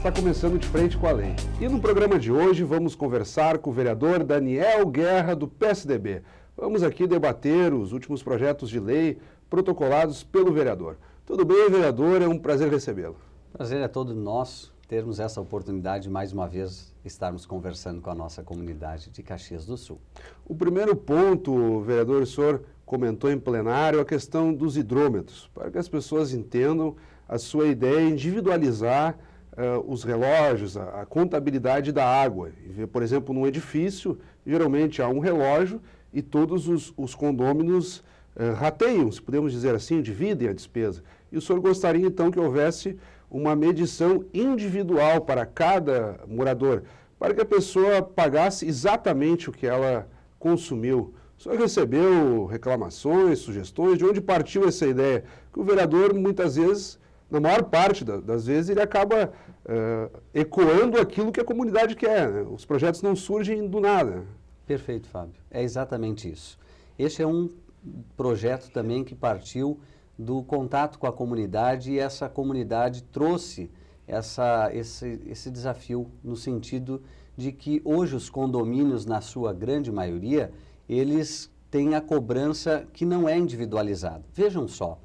Está começando De Frente com a Lei. E no programa de hoje vamos conversar com o vereador Daniel Guerra, do PSDB. Vamos aqui debater os últimos projetos de lei protocolados pelo vereador. Tudo bem, vereador? É um prazer recebê-lo. Prazer é todo nosso termos essa oportunidade de, mais uma vez, estarmos conversando com a nossa comunidade de Caxias do Sul. O primeiro ponto, vereador, o senhor comentou em plenário a questão dos hidrômetros, para que as pessoas entendam a sua ideia de individualizar os relógios, a contabilidade da água. Por exemplo, num edifício, geralmente há um relógio e todos os condôminos rateiam, se podemos dizer assim, dividem a despesa. E o senhor gostaria, então, que houvesse uma medição individual para cada morador, para que a pessoa pagasse exatamente o que ela consumiu. O senhor recebeu reclamações, sugestões? De onde partiu essa ideia? Que o vereador, muitas vezes, na maior parte das vezes, ele acaba ecoando aquilo que a comunidade quer, né? Os projetos não surgem do nada. Perfeito, Fábio. É exatamente isso. Este é um projeto também que partiu do contato com a comunidade, e essa comunidade trouxe esse desafio no sentido de que hoje os condomínios, na sua grande maioria, eles têm a cobrança que não é individualizada. Vejam só,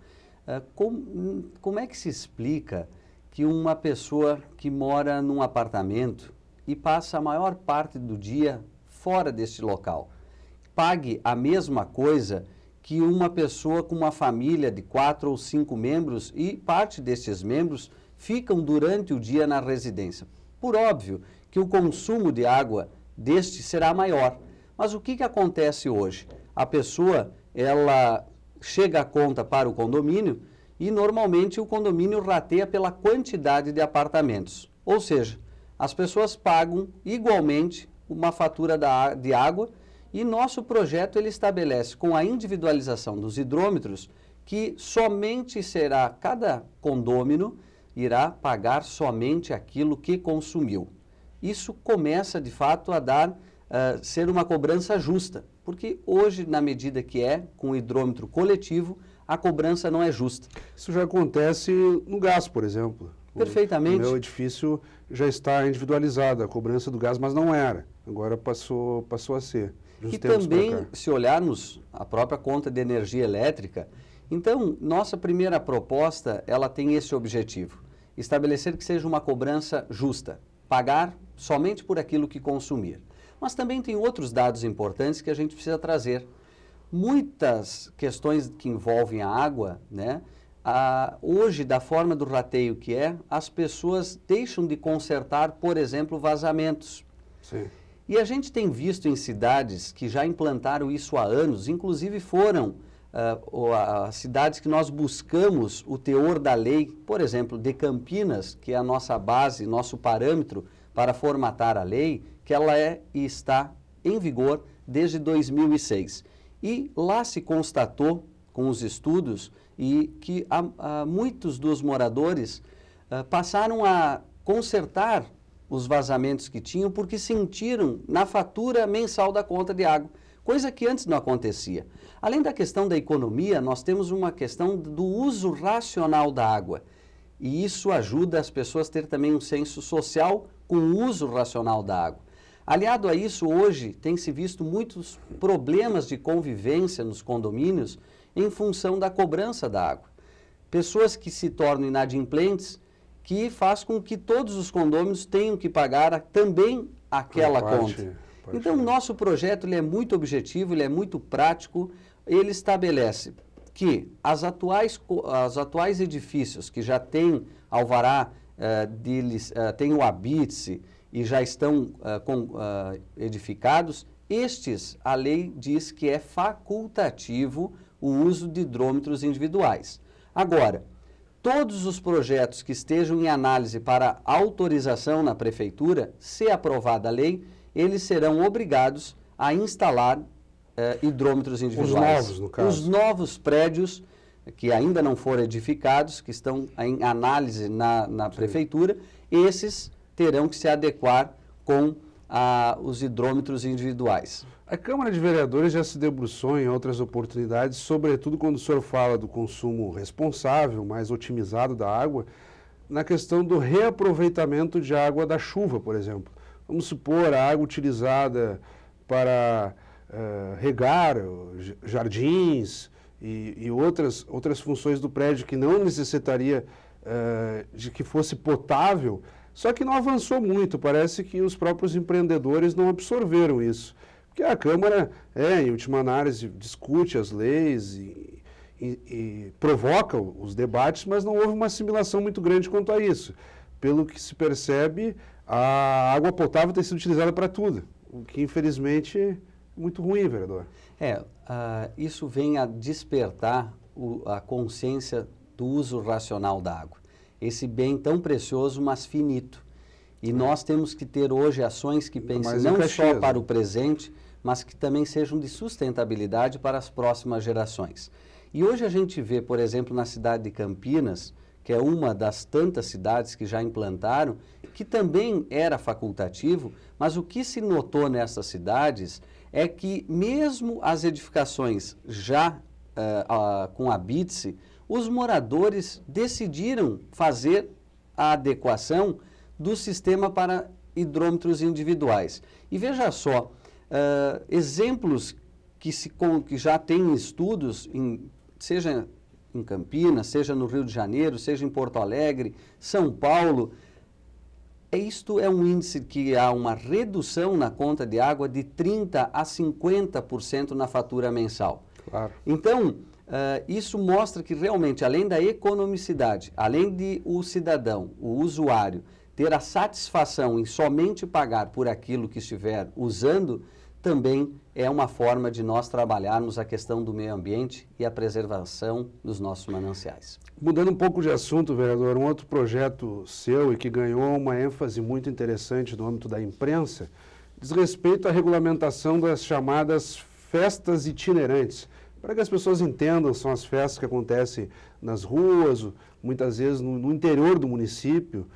como é que se explica que uma pessoa que mora num apartamento e passa a maior parte do dia fora deste local pague a mesma coisa que uma pessoa com uma família de 4 ou 5 membros e parte destes membros ficam durante o dia na residência? Por óbvio que o consumo de água deste será maior. Mas o que acontece hoje? A pessoa, ela chega a conta para o condomínio e normalmente o condomínio rateia pela quantidade de apartamentos. Ou seja, as pessoas pagam igualmente uma fatura de água, e nosso projeto ele estabelece, com a individualização dos hidrômetros, que somente cada condômino irá pagar somente aquilo que consumiu. Isso começa, de fato, a ser uma cobrança justa, porque hoje, na medida que com o hidrômetro coletivo, a cobrança não é justa. Isso já acontece no gás, por exemplo. Perfeitamente. O meu edifício já está individualizado, a cobrança do gás, mas não era. Agora passou a ser. E também, se olharmos a própria conta de energia elétrica, então, nossa primeira proposta, ela tem esse objetivo: estabelecer que seja uma cobrança justa, pagar somente por aquilo que consumir. Mas também tem outros dados importantes que a gente precisa trazer. Muitas questões que envolvem a água, né? Hoje, da forma do rateio que as pessoas deixam de consertar, por exemplo, vazamentos. Sim. E a gente tem visto em cidades que já implantaram isso há anos, inclusive foram cidades que nós buscamos o teor da lei, por exemplo, de Campinas, que é a nossa base, nosso parâmetro para formatar a lei, que ela e está em vigor desde 2006. E lá se constatou, com os estudos, e que muitos dos moradores passaram a consertar os vazamentos que tinham porque sentiram na fatura mensal da conta de água, coisa que antes não acontecia. Além da questão da economia, nós temos uma questão do uso racional da água, e isso ajuda as pessoas a ter também um senso social com o uso racional da água. Aliado a isso, hoje tem-se visto muitos problemas de convivência nos condomínios em função da cobrança da água. Pessoas que se tornam inadimplentes, que faz com que todos os condôminos tenham que pagar também aquela conta. Então, o nosso projeto ele é muito objetivo, ele é muito prático, ele estabelece que os atuais edifícios que já têm alvará, têm o habite e já estão edificados, a lei diz que é facultativo o uso de hidrômetros individuais. Agora, todos os projetos que estejam em análise para autorização na prefeitura, se aprovada a lei, eles serão obrigados a instalar hidrômetros individuais. Os novos, no caso. Os novos prédios que ainda não foram edificados, que estão em análise na prefeitura, esses terão que se adequar com os hidrômetros individuais. A Câmara de Vereadores já se debruçou em outras oportunidades, sobretudo quando o senhor fala do consumo responsável, mais otimizado da água, na questão do reaproveitamento de água da chuva, por exemplo. Vamos supor a água utilizada para regar jardins e outras funções do prédio que não necessitaria de que fosse potável, só que não avançou muito. Parece que os próprios empreendedores não absorveram isso. Porque a Câmara, em última análise, discute as leis e provoca os debates, mas não houve uma assimilação muito grande quanto a isso. Pelo que se percebe, a água potável tem sido utilizada para tudo, o que infelizmente é muito ruim, vereador. Isso vem a despertar a consciência do uso racional da água. Esse bem tão precioso, mas finito. E nós temos que ter hoje ações que pensem não só para o presente, mas que também sejam de sustentabilidade para as próximas gerações. E hoje a gente vê, por exemplo, na cidade de Campinas, que é uma das tantas cidades que já implantaram, que também era facultativo, mas o que se notou nessas cidades é que mesmo as edificações já com a BITSE, os moradores decidiram fazer a adequação do sistema para hidrômetros individuais. E veja só, exemplos que já tem estudos, seja em Campinas, seja no Rio de Janeiro, seja em Porto Alegre, São Paulo, isto é um índice que há uma redução na conta de água de 30% a 50% na fatura mensal. Claro. Então, isso mostra que realmente, além da economicidade, além de o cidadão, o usuário, ter a satisfação em somente pagar por aquilo que estiver usando, também é uma forma de nós trabalharmos a questão do meio ambiente e a preservação dos nossos mananciais. Mudando um pouco de assunto, vereador, um outro projeto seu e que ganhou uma ênfase muito interessante no âmbito da imprensa, diz respeito à regulamentação das chamadas festas itinerantes. Para que as pessoas entendam, são as festas que acontecem nas ruas, muitas vezes no interior do município,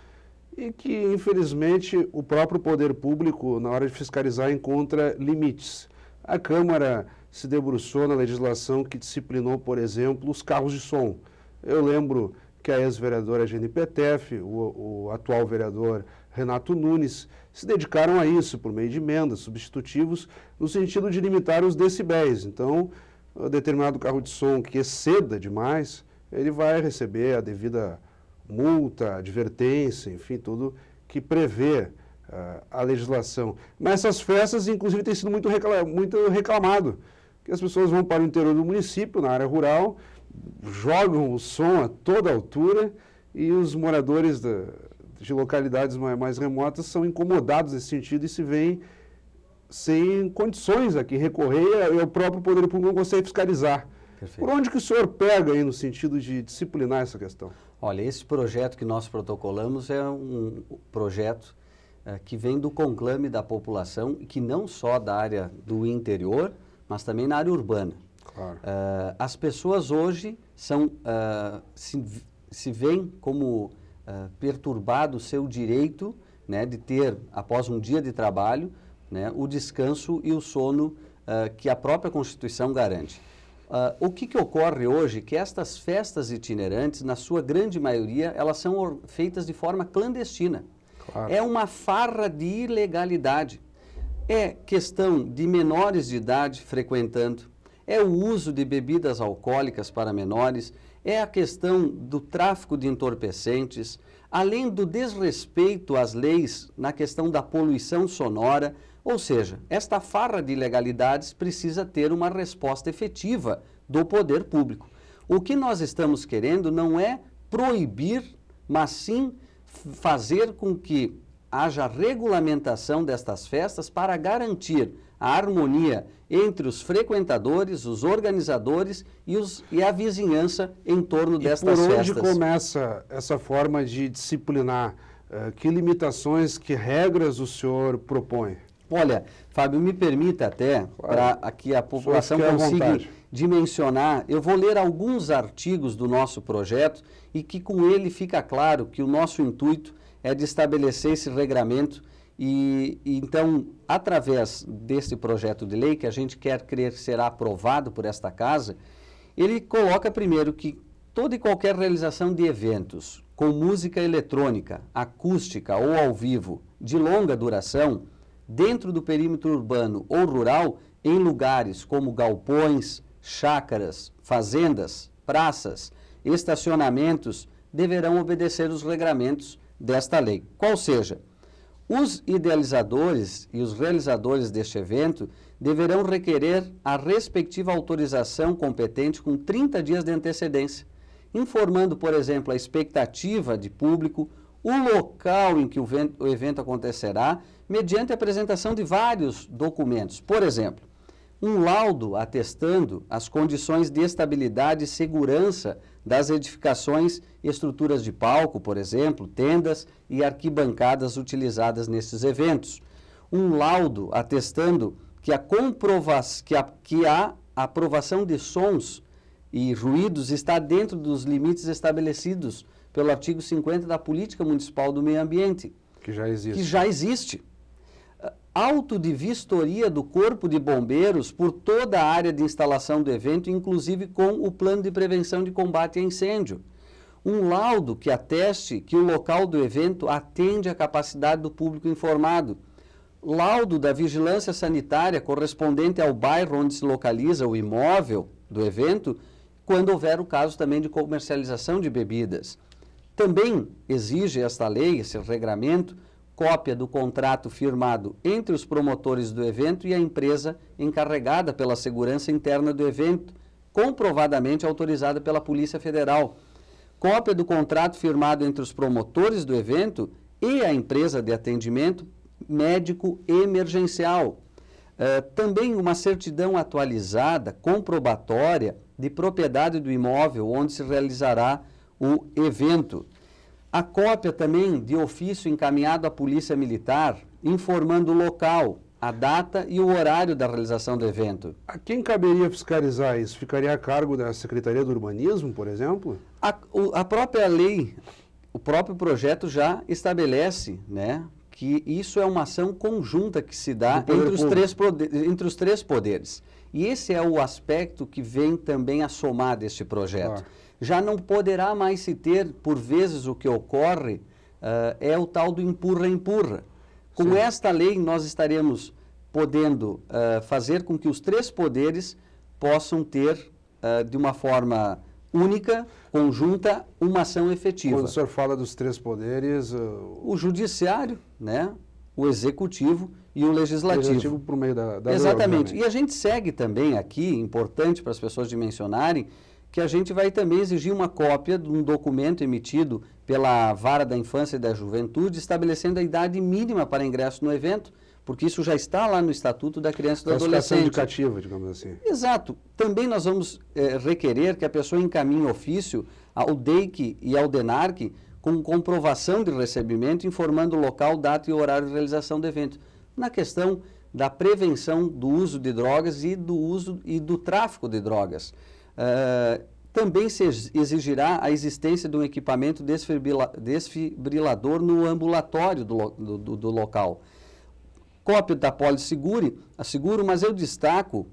e que, infelizmente, o próprio poder público, na hora de fiscalizar, encontra limites. A Câmara se debruçou na legislação que disciplinou, por exemplo, os carros de som. Eu lembro que a ex-vereadora Jenny Petef, o atual vereador Renato Nunes, se dedicaram a isso por meio de emendas, substitutivos, no sentido de limitar os decibéis. Então, determinado carro de som que exceda demais, ele vai receber a devida multa, advertência, enfim, tudo que prevê a legislação. Mas essas festas, inclusive, têm sido muito reclamado, que as pessoas vão para o interior do município, na área rural, jogam o som a toda altura e os moradores de localidades mais remotas são incomodados nesse sentido e se veem sem condições aqui recorrer e o próprio poder público não consegue fiscalizar. Perfeito. Por onde que o senhor pega aí no sentido de disciplinar essa questão? Olha, esse projeto que nós protocolamos é um projeto que vem do conclame da população, que não só da área do interior, mas também na área urbana. Claro. As pessoas hoje se veem como perturbado o seu direito, né, de ter, após um dia de trabalho, né, o descanso e o sono que a própria Constituição garante. O que ocorre hoje é que estas festas itinerantes, na sua grande maioria, elas são feitas de forma clandestina. Claro. É uma farra de ilegalidade. É questão de menores de idade frequentando, é o uso de bebidas alcoólicas para menores, é a questão do tráfico de entorpecentes, além do desrespeito às leis na questão da poluição sonora. Ou seja, esta farra de ilegalidades precisa ter uma resposta efetiva do poder público. O que nós estamos querendo não é proibir, mas sim fazer com que haja regulamentação destas festas para garantir a harmonia entre os frequentadores, os organizadores e a vizinhança em torno destas festas. Por onde começa essa forma de disciplinar? Que limitações, que regras o senhor propõe? Olha, Fábio, me permita até, para que a população consiga dimensionar, eu vou ler alguns artigos do nosso projeto e que com ele fica claro que o nosso intuito é de estabelecer esse regramento e então, através desse projeto de lei, que a gente quer crer será aprovado por esta casa, ele coloca primeiro que toda e qualquer realização de eventos com música eletrônica, acústica ou ao vivo, de longa duração, dentro do perímetro urbano ou rural, em lugares como galpões, chácaras, fazendas, praças, estacionamentos, deverão obedecer os regramentos desta lei. Qual seja, os idealizadores e os realizadores deste evento deverão requerer a respectiva autorização competente com 30 dias de antecedência, informando, por exemplo, a expectativa de público, o local em que o evento acontecerá, mediante a apresentação de vários documentos. Por exemplo, um laudo atestando as condições de estabilidade e segurança das edificações e estruturas de palco, por exemplo, tendas e arquibancadas utilizadas nesses eventos. Um laudo atestando que a aprovação de sons e ruídos está dentro dos limites estabelecidos pelo artigo 50 da Política Municipal do Meio Ambiente. Que já existe. Que já existe. Auto de vistoria do Corpo de Bombeiros por toda a área de instalação do evento, inclusive com o plano de prevenção de combate a incêndio. Um laudo que ateste que o local do evento atende à capacidade do público informado. Laudo da vigilância sanitária correspondente ao bairro onde se localiza o imóvel do evento, quando houver o caso também de comercialização de bebidas. Também exige esta lei, esse regramento, cópia do contrato firmado entre os promotores do evento e a empresa encarregada pela segurança interna do evento, comprovadamente autorizada pela Polícia Federal. Cópia do contrato firmado entre os promotores do evento e a empresa de atendimento médico emergencial. Também uma certidão atualizada, comprobatória, de propriedade do imóvel onde se realizará o evento. A cópia também de ofício encaminhado à Polícia Militar, informando o local, a data e o horário da realização do evento. A quem caberia fiscalizar isso? Ficaria a cargo da Secretaria do Urbanismo, por exemplo? A própria lei, o próprio projeto já estabelece, né, que isso é uma ação conjunta que se dá entre os três poderes. E esse é o aspecto que vem também a somar deste projeto. Já não poderá mais se ter, por vezes o que ocorre é o tal do empurra-empurra. Com esta lei nós estaremos podendo fazer com que os três poderes possam ter, de uma forma única, conjunta, uma ação efetiva. Quando o senhor fala dos três poderes... O judiciário, né, o executivo e o legislativo. O legislativo por meio da Exatamente. lei, E a gente segue também aqui, importante para as pessoas dimensionarem, que a gente vai também exigir uma cópia de um documento emitido pela Vara da Infância e da Juventude, estabelecendo a idade mínima para ingresso no evento, porque isso já está lá no Estatuto da Criança e do Adolescente. Indicativa, digamos assim. Exato. Também nós vamos requerer que a pessoa encaminhe ofício ao DEIC e ao DENARC com comprovação de recebimento, informando o local, data e horário de realização do evento. Na questão da prevenção do uso de drogas e do uso e do tráfico de drogas. Também se exigirá a existência de um equipamento desfibrilador no ambulatório do local. Cópia da pólice seguro, mas eu destaco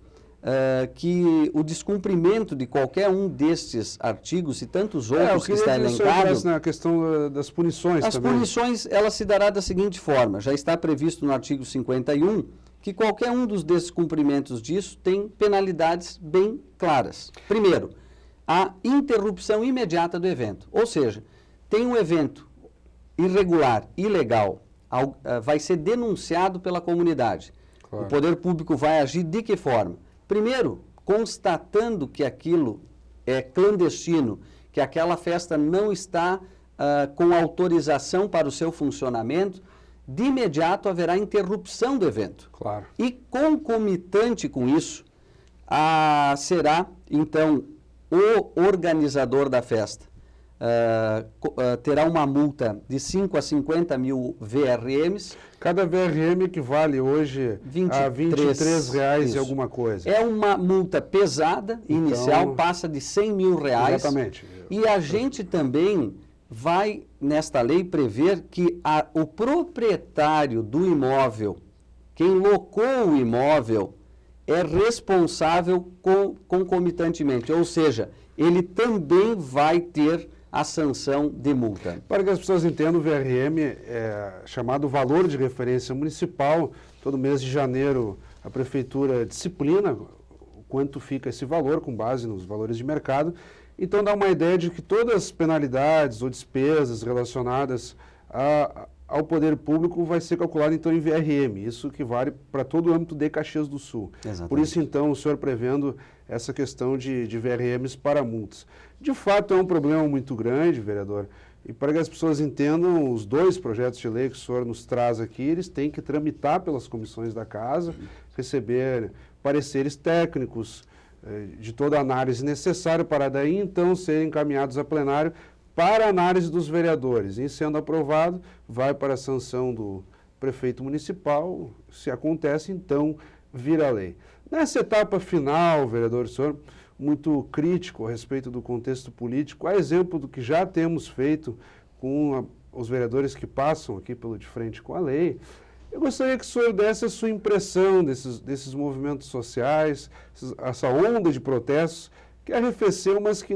que o descumprimento de qualquer um destes artigos e tantos outros que está elencado... na questão das punições também. As punições, ela se dará da seguinte forma, já está previsto no artigo 51, que qualquer um dos descumprimentos disso tem penalidades bem claras. Primeiro, a interrupção imediata do evento, ou seja, tem um evento irregular, ilegal, vai ser denunciado pela comunidade. Claro. O poder público vai agir de que forma? Primeiro, constatando que aquilo é clandestino, que aquela festa não está com autorização para o seu funcionamento, de imediato haverá interrupção do evento. Claro. E concomitante com isso, será, então, o organizador da festa terá uma multa de 5 a 50 mil VRMs. Cada VRM equivale hoje a R$23 e alguma coisa. É uma multa pesada, inicial, então, passa de R$100 mil. Exatamente. E a gente também vai, nesta lei, prever que o proprietário do imóvel, quem locou o imóvel, é responsável concomitantemente, ou seja, ele também vai ter a sanção de multa. Para que as pessoas entendam, o VRM é chamado Valor de Referência Municipal. Todo mês de janeiro a Prefeitura disciplina o quanto fica esse valor, com base nos valores de mercado. Então dá uma ideia de que todas as penalidades ou despesas relacionadas ao poder público vai ser calculado então em VRM. Isso que vale para todo o âmbito de Caxias do Sul. Exatamente. Por isso então o senhor prevendo essa questão de VRMs para multas. De fato é um problema muito grande, vereador, e para que as pessoas entendam, os dois projetos de lei que o senhor nos traz aqui, eles têm que tramitar pelas comissões da casa, receber pareceres técnicos, de toda a análise necessária para daí então serem encaminhados a plenário para a análise dos vereadores. Em sendo aprovado, vai para a sanção do prefeito municipal, se acontece, então vira lei. Nessa etapa final, vereador, o senhor muito crítico a respeito do contexto político, a exemplo do que já temos feito com os vereadores que passam aqui pelo de frente com a lei, eu gostaria que o senhor desse a sua impressão desses movimentos sociais, essa onda de protestos que arrefeceu, mas que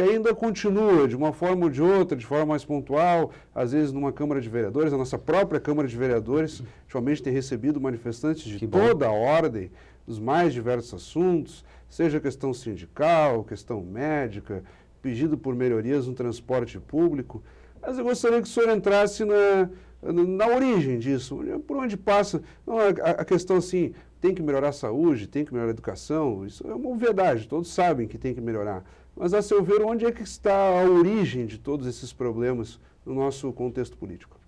ainda continua, de uma forma ou de outra, de forma mais pontual, às vezes numa Câmara de Vereadores, a nossa própria Câmara de Vereadores, ultimamente tem recebido manifestantes de toda a ordem, dos mais diversos assuntos, seja questão sindical, questão médica, pedido por melhorias no transporte público. Mas eu gostaria que o senhor entrasse na origem disso, por onde passa. Não, a questão assim, tem que melhorar a saúde, tem que melhorar a educação, isso é uma verdade, todos sabem que tem que melhorar. Mas, a seu ver, onde é que está a origem de todos esses problemas no nosso contexto político?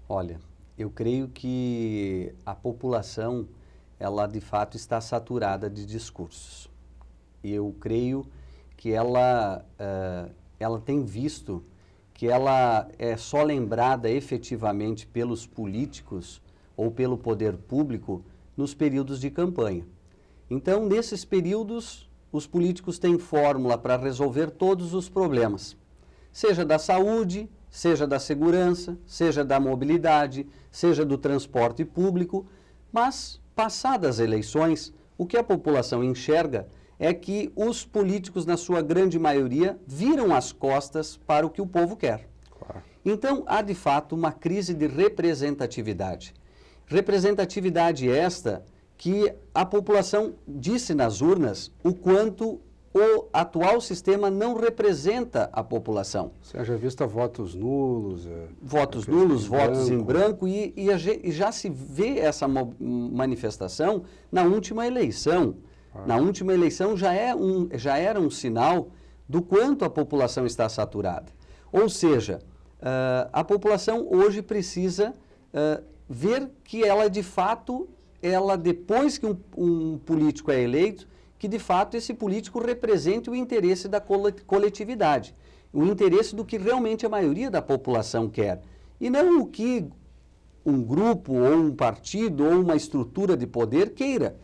Olha, eu creio que a população, ela de fato está saturada de discursos. Eu creio que ela tem visto que ela é só lembrada efetivamente pelos políticos ou pelo poder público nos períodos de campanha. Então, nesses períodos, os políticos têm fórmula para resolver todos os problemas, seja da saúde, seja da segurança, seja da mobilidade, seja do transporte público, mas, passadas as eleições, o que a população enxerga é que os políticos, na sua grande maioria, viram as costas para o que o povo quer. Claro. Então, há de fato uma crise de representatividade. Representatividade esta que a população disse nas urnas o quanto o atual sistema não representa a população. Haja vista votos nulos. Votos nulos, votos em branco, e já se vê essa manifestação na última eleição. Na última eleição já era um sinal do quanto a população está saturada. Ou seja, a população hoje precisa ver que ela de fato, depois que um político é eleito, que de fato esse político represente o interesse da coletividade, o interesse do que realmente a maioria da população quer, e não o que um grupo ou um partido ou uma estrutura de poder queira.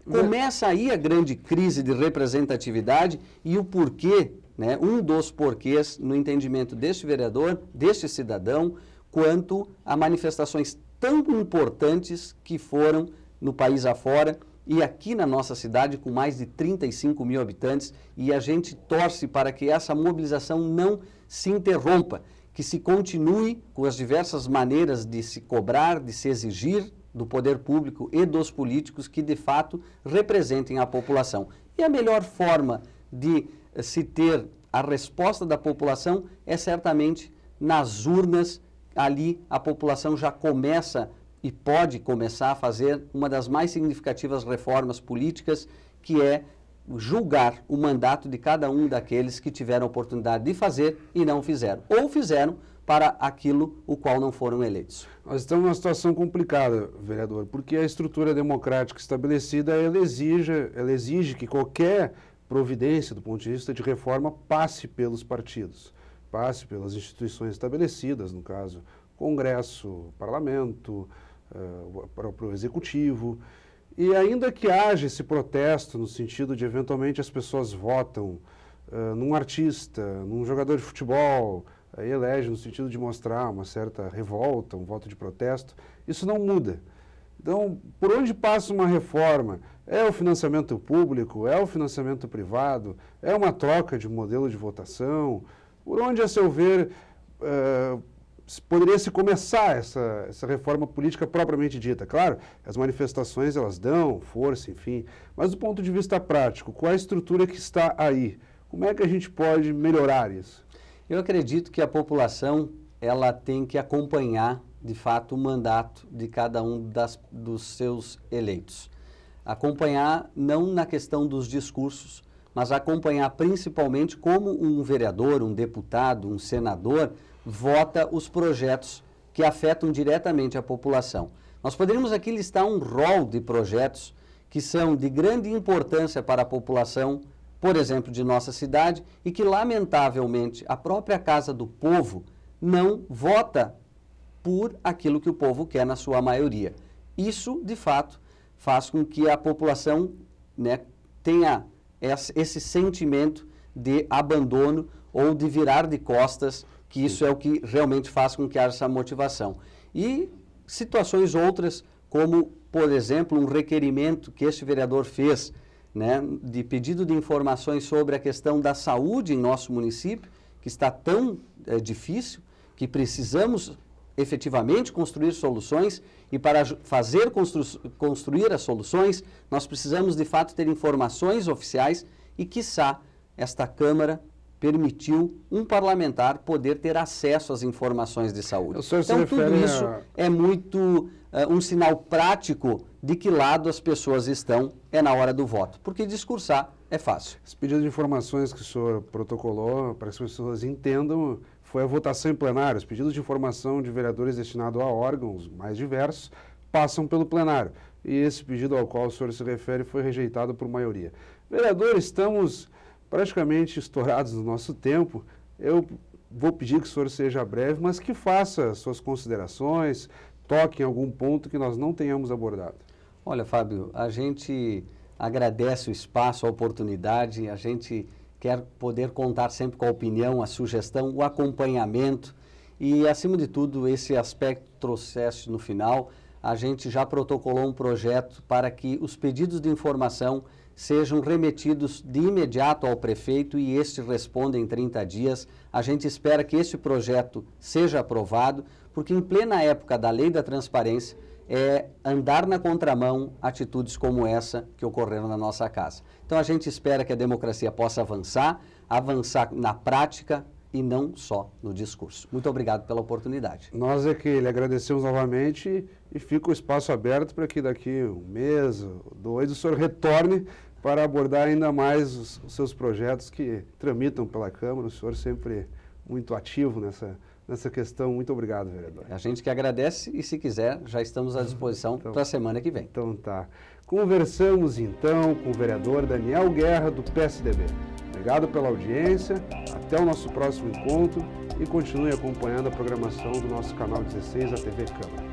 Começa aí a grande crise de representatividade e o porquê, né, um dos porquês no entendimento deste vereador, deste cidadão, quanto a manifestações tão importantes que foram no país afora e aqui na nossa cidade com mais de 35 mil habitantes, e a gente torce para que essa mobilização não se interrompa, que se continue com as diversas maneiras de se cobrar, de se exigir do poder público e dos políticos que de fato representem a população. E a melhor forma de se ter a resposta da população é certamente nas urnas. Ali a população já começa e pode começar a fazer uma das mais significativas reformas políticas, que é julgar o mandato de cada um daqueles que tiveram a oportunidade de fazer e não fizeram, ou fizeram para aquilo o qual não foram eleitos. Nós estamos numa situação complicada, vereador, porque a estrutura democrática estabelecida, ela exige que qualquer providência do ponto de vista de reforma passe pelos partidos, passe pelas instituições estabelecidas, no caso, Congresso, Parlamento, o próprio Executivo. E ainda que haja esse protesto no sentido de, eventualmente, as pessoas votam num artista, num jogador de futebol, aí elege no sentido de mostrar uma certa revolta, um voto de protesto, isso não muda. Então, por onde passa uma reforma? É o financiamento público? É o financiamento privado? É uma troca de modelo de votação? Por onde, a seu ver, poderia se começar essa reforma política propriamente dita? Claro, as manifestações elas dão força, enfim, mas do ponto de vista prático, qual a estrutura que está aí? Como é que a gente pode melhorar isso? Eu acredito que a população ela tem que acompanhar, de fato, o mandato de cada um dos seus eleitos. Acompanhar não na questão dos discursos, mas acompanhar principalmente como um vereador, um deputado, um senador vota os projetos que afetam diretamente a população. Nós poderíamos aqui listar um rol de projetos que são de grande importância para a população, por exemplo, de nossa cidade, e que, lamentavelmente, a própria Casa do Povo não vota por aquilo que o povo quer na sua maioria. Isso, de fato, faz com que a população, né, tenha esse sentimento de abandono ou de virar de costas, que isso é o que realmente faz com que haja essa motivação. E situações outras, como, por exemplo, um requerimento que este vereador fez, né, de pedido de informações sobre a questão da saúde em nosso município, que está tão difícil, que precisamos efetivamente construir soluções, e para fazer construir as soluções, nós precisamos de fato ter informações oficiais e, quiçá, esta Câmara permitiu um parlamentar poder ter acesso às informações de saúde. Então, tudo isso é muito um sinal prático de que lado as pessoas estão na hora do voto, porque discursar é fácil. Esse pedido de informações que o senhor protocolou, para que as pessoas entendam, foi a votação em plenário. Os pedidos de informação de vereadores destinados a órgãos mais diversos passam pelo plenário. E esse pedido ao qual o senhor se refere foi rejeitado por maioria. Vereador, estamos praticamente estourados no nosso tempo. Eu vou pedir que o senhor seja breve, mas que faça suas considerações, toque em algum ponto que nós não tenhamos abordado. Olha, Fábio, a gente agradece o espaço, a oportunidade, a gente quer poder contar sempre com a opinião, a sugestão, o acompanhamento e, acima de tudo, esse aspecto trouxeste no final. A gente já protocolou um projeto para que os pedidos de informação sejam remetidos de imediato ao prefeito e este responda em 30 dias. A gente espera que este projeto seja aprovado, porque em plena época da Lei da Transparência é andar na contramão atitudes como essa que ocorreram na nossa casa. Então a gente espera que a democracia possa avançar na prática e não só no discurso. Muito obrigado pela oportunidade. Nós é que lhe agradecemos novamente e fica o espaço aberto para que daqui um mês, 2, o senhor retorne para abordar ainda mais os seus projetos que tramitam pela Câmara. O senhor sempre muito ativo nessa questão. Muito obrigado, vereador. A gente que agradece e, se quiser, já estamos à disposição para a semana que vem. Então tá. Conversamos então com o vereador Daniel Guerra, do PSDB. Obrigado pela audiência, até o nosso próximo encontro e continue acompanhando a programação do nosso canal 16 da TV Câmara.